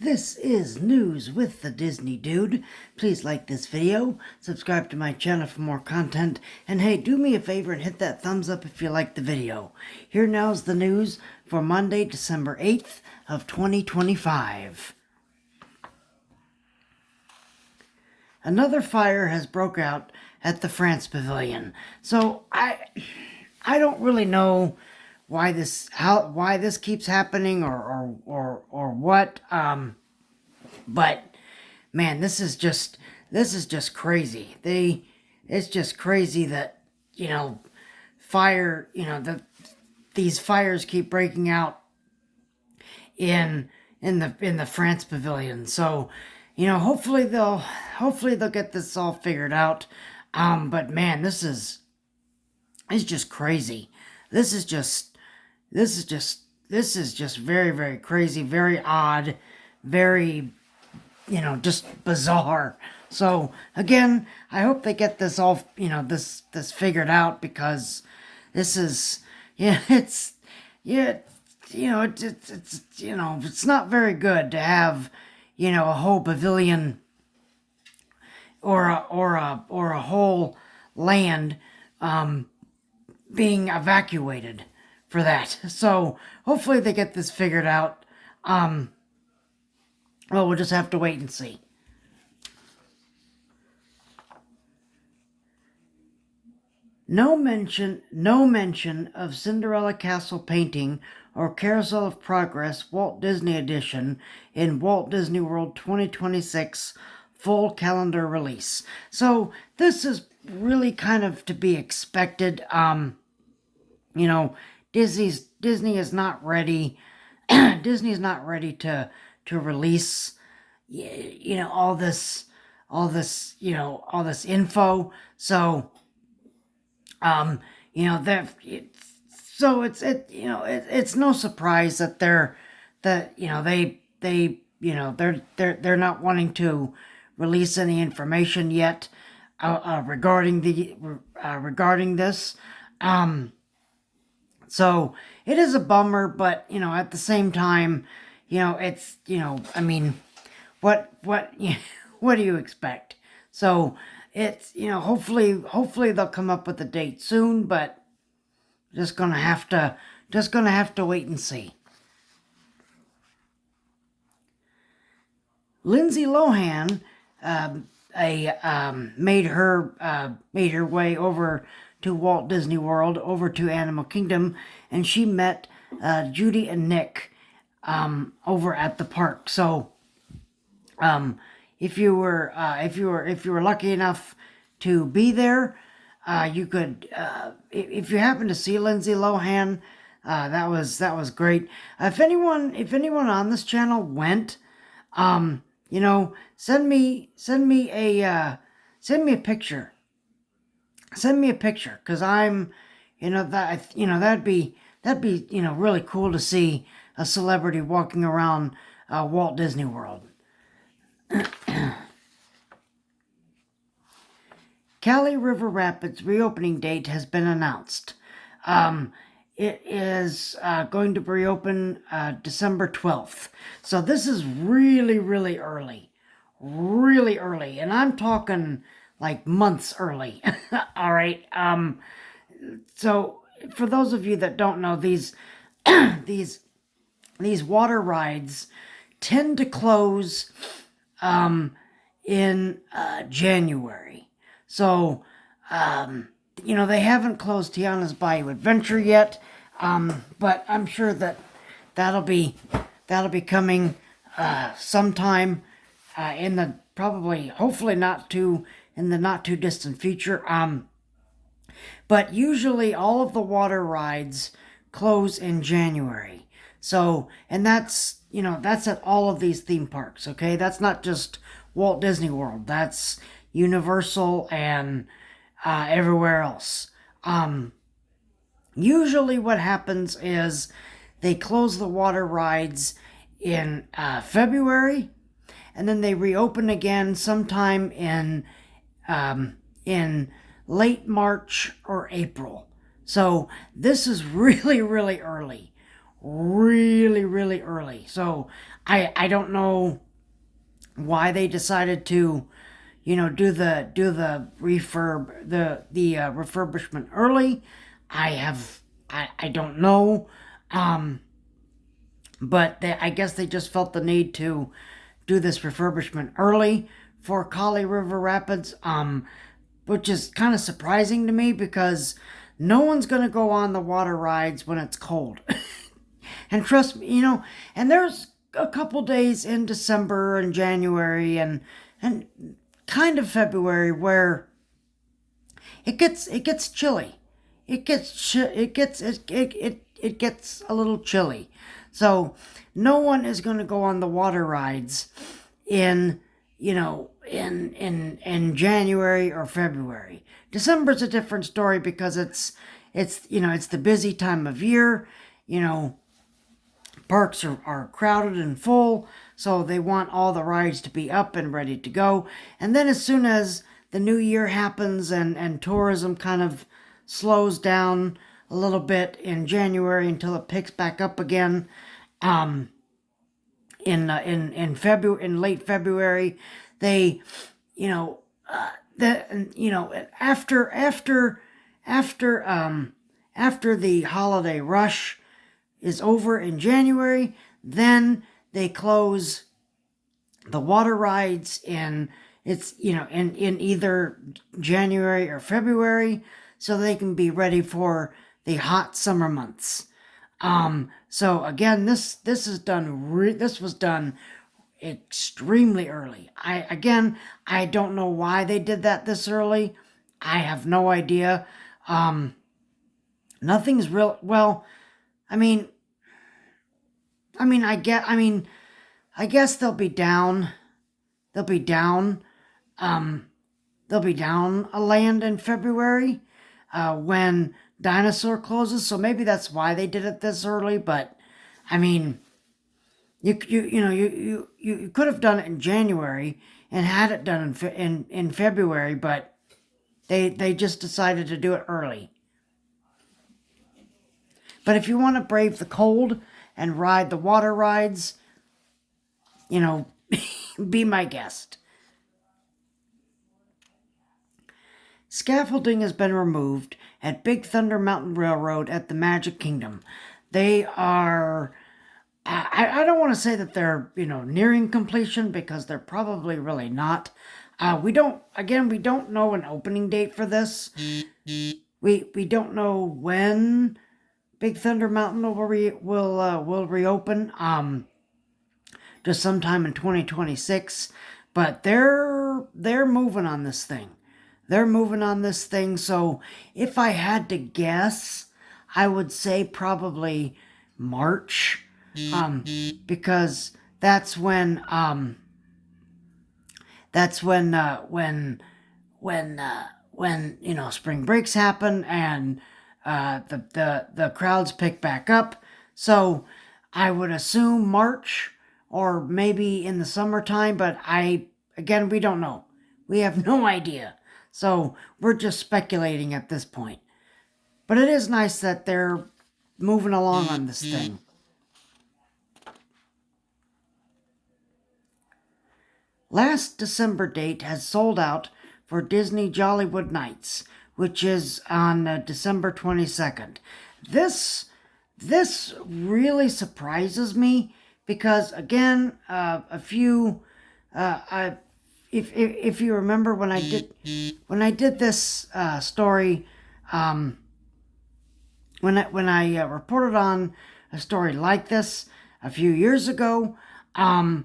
This is News with the Disney Dude. Please like this video, subscribe to my channel for more content, and hey, do me a favor and hit that thumbs up if you like the video. Here now's the news for Monday, December 8th of 2025. Another fire has broke out at the France Pavilion. So I don't really know why this keeps happening or what, but man, this is just crazy. It's just crazy that these fires keep breaking out in the France Pavilion. So hopefully they'll get this all figured out. But man, this is just crazy. This is just very, very crazy, very odd, very, just bizarre. So again, I hope they get this all, this figured out, because this is, it's not very good to have, a whole pavilion or a whole land, being evacuated for that. So hopefully they get this figured out. Well, we'll just have to wait and see. No mention of Cinderella Castle painting or Carousel of Progress Walt Disney Edition in Walt Disney World 2026 full calendar release. So this is really kind of to be expected. Disney is not ready. Disney's not ready to release, all this info. So, it's no surprise that they're not wanting to release any information yet regarding this. So it is a bummer, but at the same time, it's I mean, what do you expect? So it's hopefully they'll come up with a date soon, but just gonna have to wait and see. Lindsay Lohan made her way over to Walt Disney World, over to Animal Kingdom, and she met Judy and Nick over at the park. So if you were lucky enough to be there, you could, if you happen to see Lindsay Lohan, that was great. If anyone on this channel went, send me a picture. Send me a picture, because I'm, that'd be really cool to see a celebrity walking around Walt Disney World. Cali River Rapids reopening date has been announced. It is going to reopen December 12th. So this is really, really early. Really early. And I'm talking like months early. All right. So for those of you that don't know, these water rides tend to close in January. So they haven't closed Tiana's Bayou Adventure yet, but I'm sure that'll be coming sometime in the hopefully in the not too distant future. But usually all of the water rides close in January. So, and that's at all of these theme parks, okay? That's not just Walt Disney World. That's Universal and everywhere else. Usually what happens is they close the water rides in February, and then they reopen again sometime in late March or April. So this is really, really early. Really really early. So I don't know why they decided to, do the refurbishment early. I don't know. Um, but I guess they just felt the need to do this refurbishment early for Kali River Rapids, which is kind of surprising to me because no one's going to go on the water rides when it's cold. And trust me, and there's a couple days in December and January and kind of February where it gets chilly. It gets a little chilly. So no one is going to go on the water rides in in January or February. December's a different story because it's the busy time of year. Parks are crowded and full, so they want all the rides to be up and ready to go. And then as soon as the new year happens and tourism kind of slows down a little bit in January until it picks back up again, in late February, they, after the holiday rush is over in January, then they close the water rides in either January or February, so they can be ready for the hot summer months. So again, this was done extremely early. I don't know why they did that this early. I have no idea. Nothing's real. Well, I mean, I guess they'll be down. They'll be down. They'll be down a land in February, when Dinosaur closes. So maybe that's why they did it this early. But I mean, you could have done it in January and had it done in February, but they just decided to do it early. But if you want to brave the cold and ride the water rides, be my guest. Scaffolding has been removed at Big Thunder Mountain Railroad at the Magic Kingdom. They are, I don't want to say that they're, nearing completion because they're probably really not. We don't know an opening date for this. We don't know when Big Thunder Mountain will reopen. Just sometime in 2026, but they're moving on this thing. They're moving on this thing. So if I had to guess, I would say probably March, because that's when spring breaks happen and the crowds pick back up. So I would assume March or maybe in the summertime, but we don't know. We have no idea. So we're just speculating at this point. But it is nice that they're moving along on this thing. Last December date has sold out for Disney Jollywood Nights, which is on December 22nd. This really surprises me because, again, if you remember when I did this story, when I reported on a story like this a few years ago, I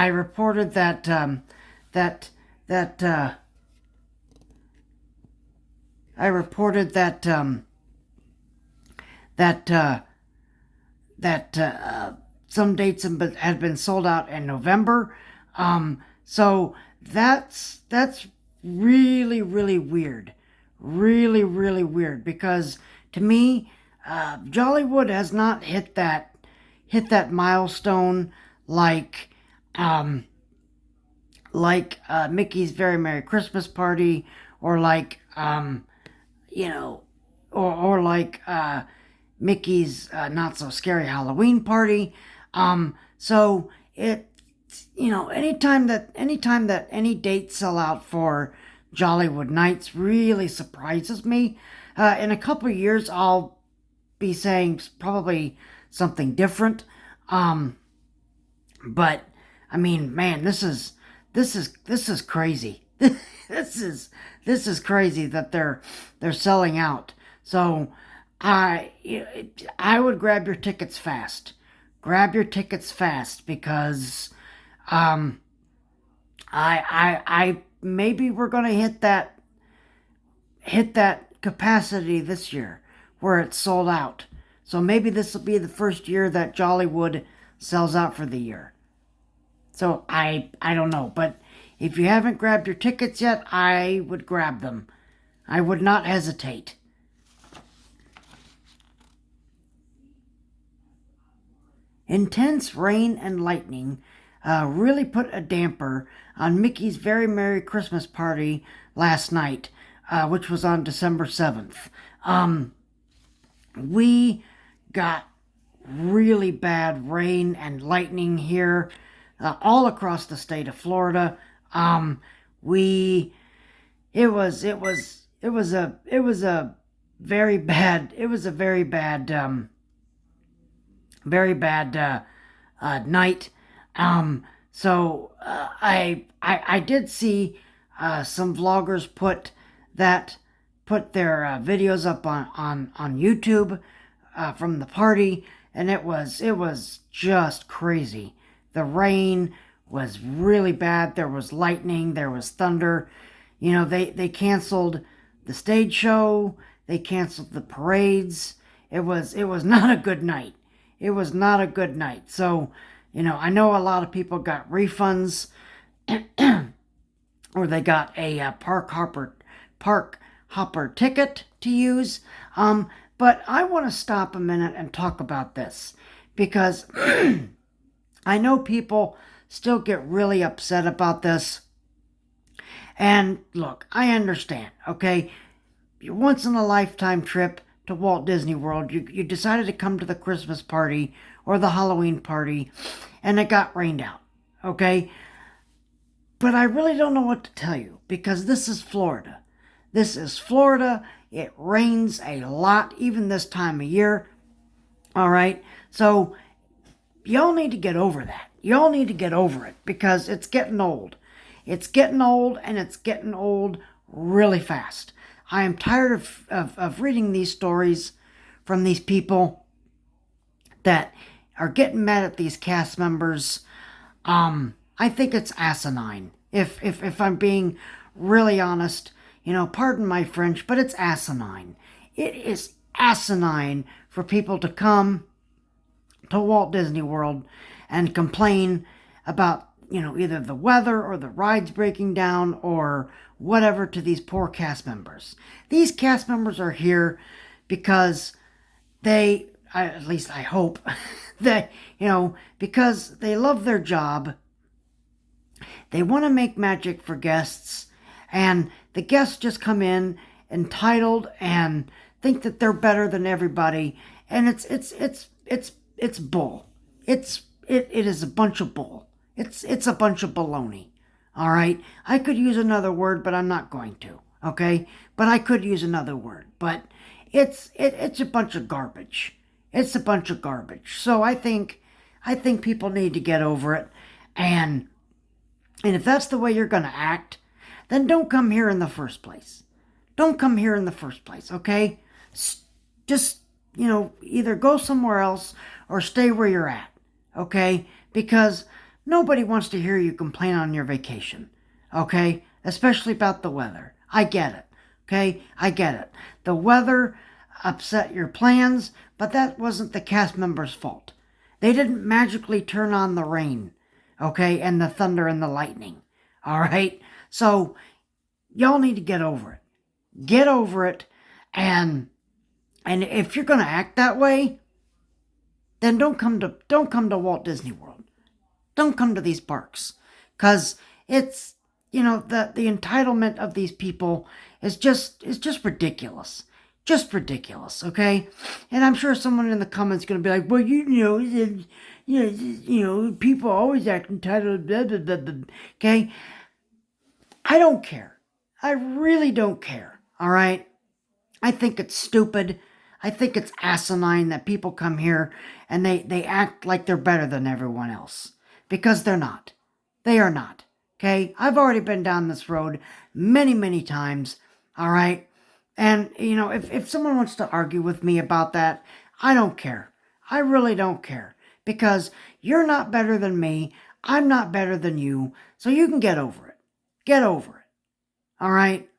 reported that some dates had been sold out in November. So that's really, really weird. Really, really weird because to me, Jollywood has not hit that milestone like Mickey's Very Merry Christmas Party or like Mickey's Not So Scary Halloween Party. So it, anytime that any dates sell out for Jollywood Nights really surprises me. In a couple of years, I'll be saying probably something different. But I mean, man, this is crazy. This is crazy that they're selling out. So I I would grab your tickets fast. Grab your tickets fast because um I maybe we're gonna hit that capacity this year where it's sold out. So maybe this will be the first year that Jollywood sells out for the year. So I don't know, but if you haven't grabbed your tickets yet, I would grab them. I would not hesitate. Intense rain and lightning really put a damper on Mickey's Very Merry Christmas Party last night, which was on December 7th. We got really bad rain and lightning here all across the state of Florida. We it was a very bad night. I did see some vloggers put their videos up on YouTube from the party, and it was just crazy. The rain was really bad. There was lightning. There was thunder. They canceled the stage show. They canceled the parades. It was not a good night. It was not a good night. So, I know a lot of people got refunds, or they got a park hopper ticket to use. But I want to stop a minute and talk about this because I know people still get really upset about this. And look, I understand, okay? Your once in a lifetime trip to Walt Disney World, you decided to come to the Christmas party or the Halloween party, and it got rained out, okay? But I really don't know what to tell you because this is Florida. This is Florida. It rains a lot, even this time of year. All right? So, y'all need to get over that. Y'all need to get over it because it's getting old. It's getting old, and it's getting old really fast. I am tired of reading these stories from these people that are getting mad at these cast members. I think it's asinine. If I'm being really honest, pardon my French, but it's asinine. It is asinine for people to come to Walt Disney World and complain about, either the weather or the rides breaking down or whatever to these poor cast members. These cast members are here because at least I hope, that, because they love their job. They want to make magic for guests, and the guests just come in entitled and think that they're better than everybody, and it's bull. It is a bunch of bull. It's a bunch of baloney. All right? I could use another word, but I'm not going to. Okay? But I could use another word. But it's a bunch of garbage. It's a bunch of garbage. So I think people need to get over it. And if that's the way you're going to act, then don't come here in the first place. Don't come here in the first place, okay? Just, either go somewhere else or stay where you're at, okay? Because nobody wants to hear you complain on your vacation, okay? Especially about the weather. I get it, okay? I get it. The weather upset your plans, but that wasn't the cast members' fault. They didn't magically turn on the rain, okay, and the thunder and the lightning, all right? So, y'all need to get over it. Get over it, and if you're going to act that way, then don't come to Walt Disney World. Don't come to these parks, because it's, the entitlement of these people is just ridiculous. Just ridiculous, okay? And I'm sure someone in the comments is going to be like, well, people always act entitled, blah, blah, blah, blah. Okay? I don't care. I really don't care, all right? I think it's stupid. I think it's asinine that people come here and they act like they're better than everyone else. Because they're not. They are not. Okay? I've already been down this road many, many times, all right? And, if someone wants to argue with me about that, I don't care. I really don't care. Because you're not better than me. I'm not better than you. So you can get over it. Get over it. All right?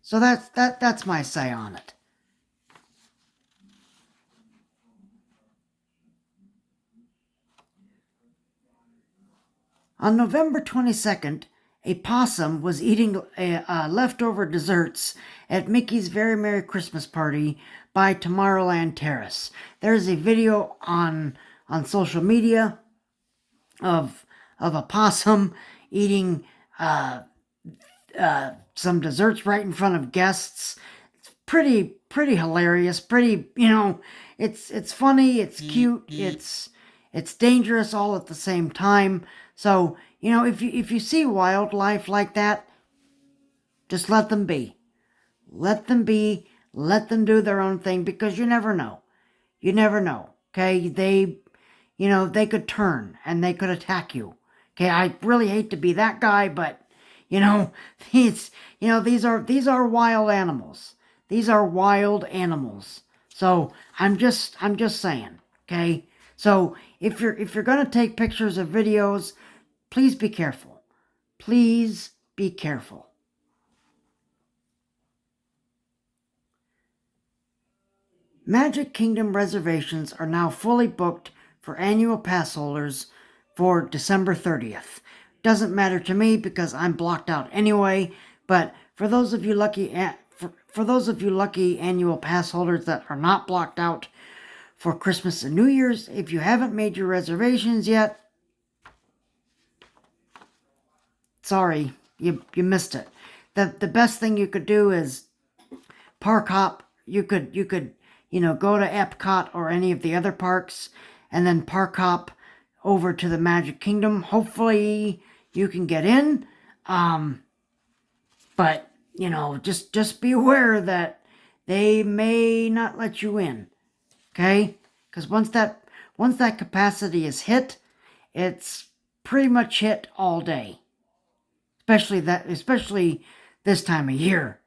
So that's my say on it. On November 22nd, a possum was eating leftover desserts at Mickey's Very Merry Christmas Party by Tomorrowland Terrace. There's a video on social media of a possum eating some desserts right in front of guests. It's pretty hilarious. Pretty, it's funny. It's cute. It's dangerous all at the same time. So, if you see wildlife like that, just let them be. Let them be. Let them do their own thing, because you never know. You never know. Okay? They could turn and they could attack you. Okay? I really hate to be that guy, but these are wild animals. These are wild animals. So I'm just saying, okay? So if you're gonna take pictures or videos, please be careful. Please be careful. Magic Kingdom reservations are now fully booked for annual pass holders for December 30th. Doesn't matter to me because I'm blocked out anyway, but for those of you lucky annual pass holders that are not blocked out for Christmas and New Year's, if you haven't made your reservations yet, sorry, you missed it. The best thing you could do is park hop. You could go to Epcot or any of the other parks and then park hop over to the Magic Kingdom. Hopefully you can get in. But, just be aware that they may not let you in. Okay? Because once that capacity is hit, it's pretty much hit all day. Especially this time of year.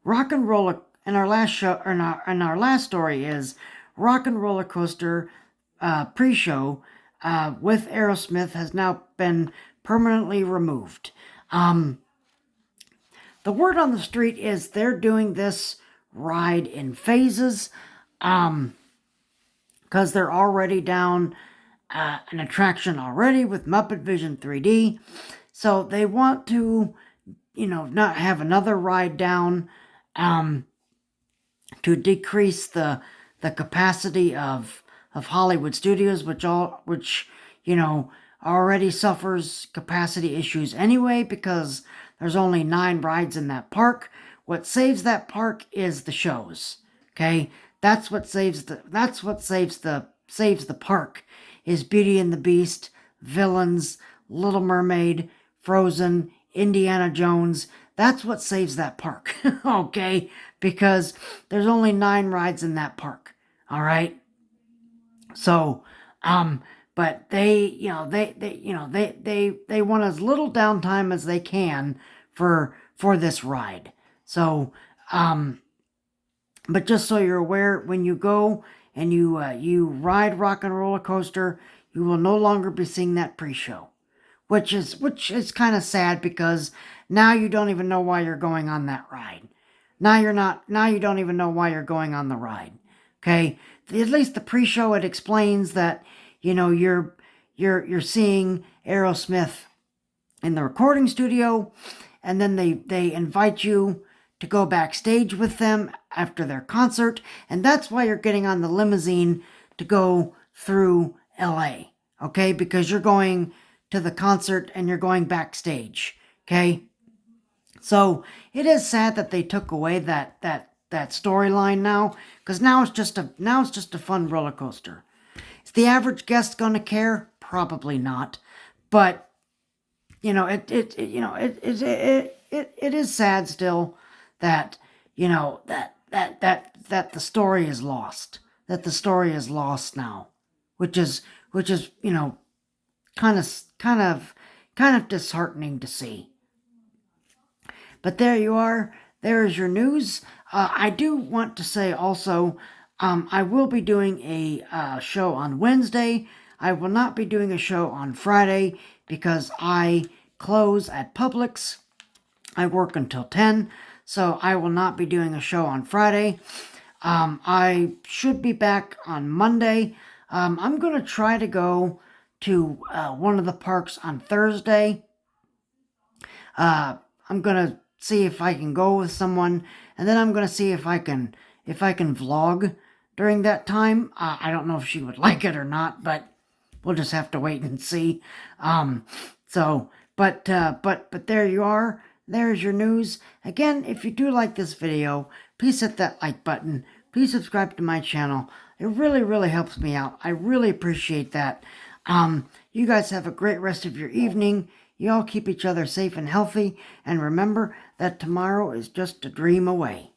Rock and Roller, in our last show, in our last story is Rock and Roller Coaster pre-show with Aerosmith has now been permanently removed. The word on the street is they're doing this ride in phases, because they're already down an attraction already with Muppet Vision 3D. So they want to, not have another ride down, to decrease the capacity of Hollywood Studios, which already suffers capacity issues anyway, because there's only 9 rides in that park. What saves that park is the shows. Okay? That's what saves the park is Beauty and the Beast, Villains, Little Mermaid, Frozen, Indiana Jones. That's what saves that park. Okay? Because there's only 9 rides in that park. All right? So, but they want as little downtime as they can for this ride. So, but just so you're aware, when you go and you ride Rock and Roller Coaster, you will no longer be seeing that pre-show, which is kind of sad, because now you don't even know why you're going on that ride. Now you don't even know why you're going on the ride. Okay? At least the pre-show, it explains that, you're seeing Aerosmith in the recording studio, and then they invite you to go backstage with them after their concert, and that's why you're getting on the limousine to go through LA. Okay? Because you're going to the concert and you're going backstage. Okay, so it is sad that they took away that storyline now, because now it's just a fun roller coaster. Is the average guest gonna care? Probably not, but it is sad still that that the story is lost. That the story is lost now, which is kind of disheartening to see. But there you are. There is your news. I do want to say also, I will be doing a show on Wednesday. I will not be doing a show on Friday because I close at Publix. I work until 10, so I will not be doing a show on Friday. I should be back on Monday. I'm going to try to go to one of the parks on Thursday. I'm going to see if I can go with someone, and then I'm going to see if I can vlog during that time. I don't know if she would like it or not, but we'll just have to wait and see. But there you are. There's your news. Again, if you do like this video, please hit that like button. Please subscribe to my channel. It really, really helps me out. I really appreciate that. You guys have a great rest of your evening. You all keep each other safe and healthy. And remember that tomorrow is just a dream away.